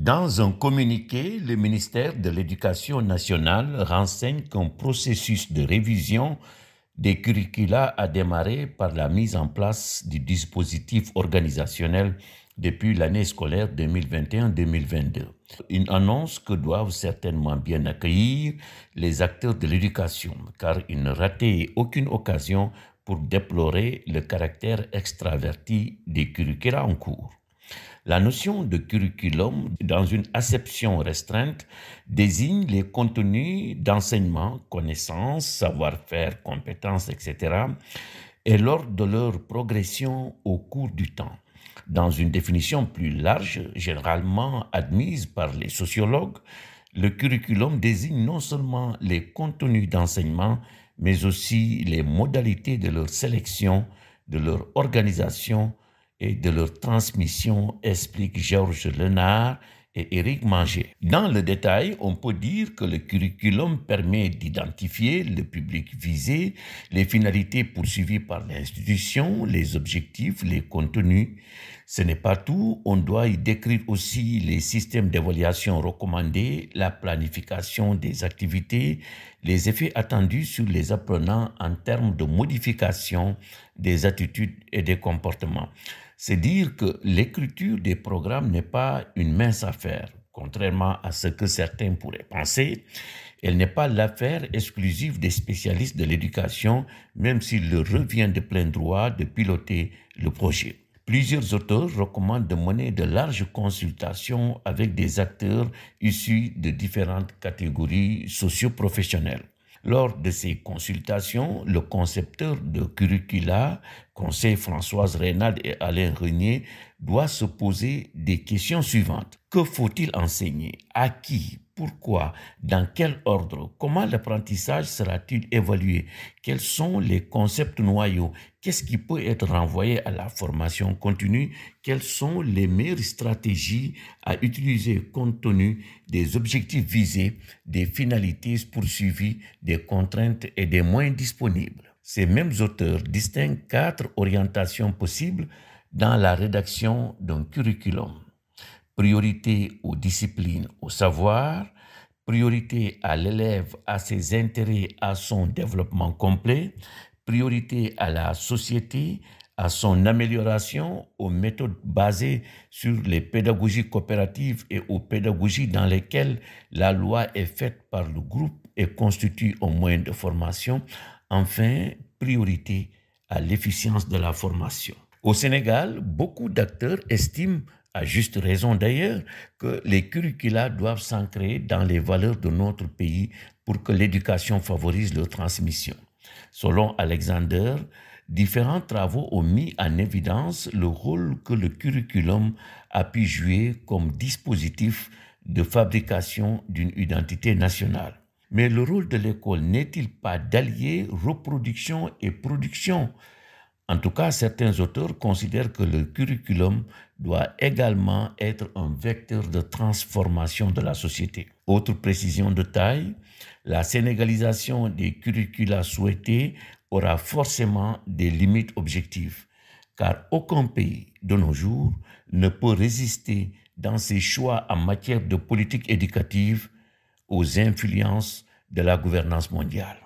Dans un communiqué, le ministère de l'Éducation nationale renseigne qu'un processus de révision des curricula a démarré par la mise en place du dispositif organisationnel depuis l'année scolaire 2021-2022. Une annonce que doivent certainement bien accueillir les acteurs de l'éducation, car ils ne rataient aucune occasion pour déplorer le caractère extraverti des curricula en cours. La notion de curriculum, dans une acception restreinte, désigne les contenus d'enseignement, connaissances, savoir-faire, compétences, etc., et l'ordre de leur progression au cours du temps. Dans une définition plus large, généralement admise par les sociologues, le curriculum désigne non seulement les contenus d'enseignement, mais aussi les modalités de leur sélection, de leur organisation et de leur transmission, expliquent Georges Lenard et Éric Manger. Dans le détail, on peut dire que le curriculum permet d'identifier le public visé, les finalités poursuivies par l'institution, les objectifs, les contenus. Ce n'est pas tout, on doit y décrire aussi les systèmes d'évaluation recommandés, la planification des activités, les effets attendus sur les apprenants en termes de modification des attitudes et des comportements. C'est dire que l'écriture des programmes n'est pas une mince affaire, contrairement à ce que certains pourraient penser. Elle n'est pas l'affaire exclusive des spécialistes de l'éducation, même s'il leur revient de plein droit de piloter le projet. Plusieurs auteurs recommandent de mener de larges consultations avec des acteurs issus de différentes catégories socio-professionnelles. Lors de ces consultations, le concepteur de curricula, conseil Françoise Reynald et Alain Renier, doit se poser des questions suivantes. Que faut-il enseigner? À qui? Pourquoi? Dans quel ordre? Comment l'apprentissage sera-t-il évalué? Quels sont les concepts noyaux? Qu'est-ce qui peut être renvoyé à la formation continue? Quelles sont les meilleures stratégies à utiliser compte tenu des objectifs visés, des finalités poursuivies, des contraintes et des moyens disponibles? Ces mêmes auteurs distinguent 4 orientations possibles dans la rédaction d'un curriculum. Priorité aux disciplines, au savoir, priorité à l'élève, à ses intérêts, à son développement complet, priorité à la société, à son amélioration, aux méthodes basées sur les pédagogies coopératives et aux pédagogies dans lesquelles la loi est faite par le groupe et constitue un moyen de formation. Enfin, priorité à l'efficience de la formation. Au Sénégal, beaucoup d'acteurs estiment, à juste raison d'ailleurs, que les curricula doivent s'ancrer dans les valeurs de notre pays pour que l'éducation favorise leur transmission. Selon Alexander, différents travaux ont mis en évidence le rôle que le curriculum a pu jouer comme dispositif de fabrication d'une identité nationale. Mais le rôle de l'école n'est-il pas d'allier reproduction et production? En tout cas, certains auteurs considèrent que le curriculum doit également être un vecteur de transformation de la société. Autre précision de taille, la sénégalisation des curricula souhaités aura forcément des limites objectives, car aucun pays de nos jours ne peut résister dans ses choix en matière de politique éducative aux influences de la gouvernance mondiale.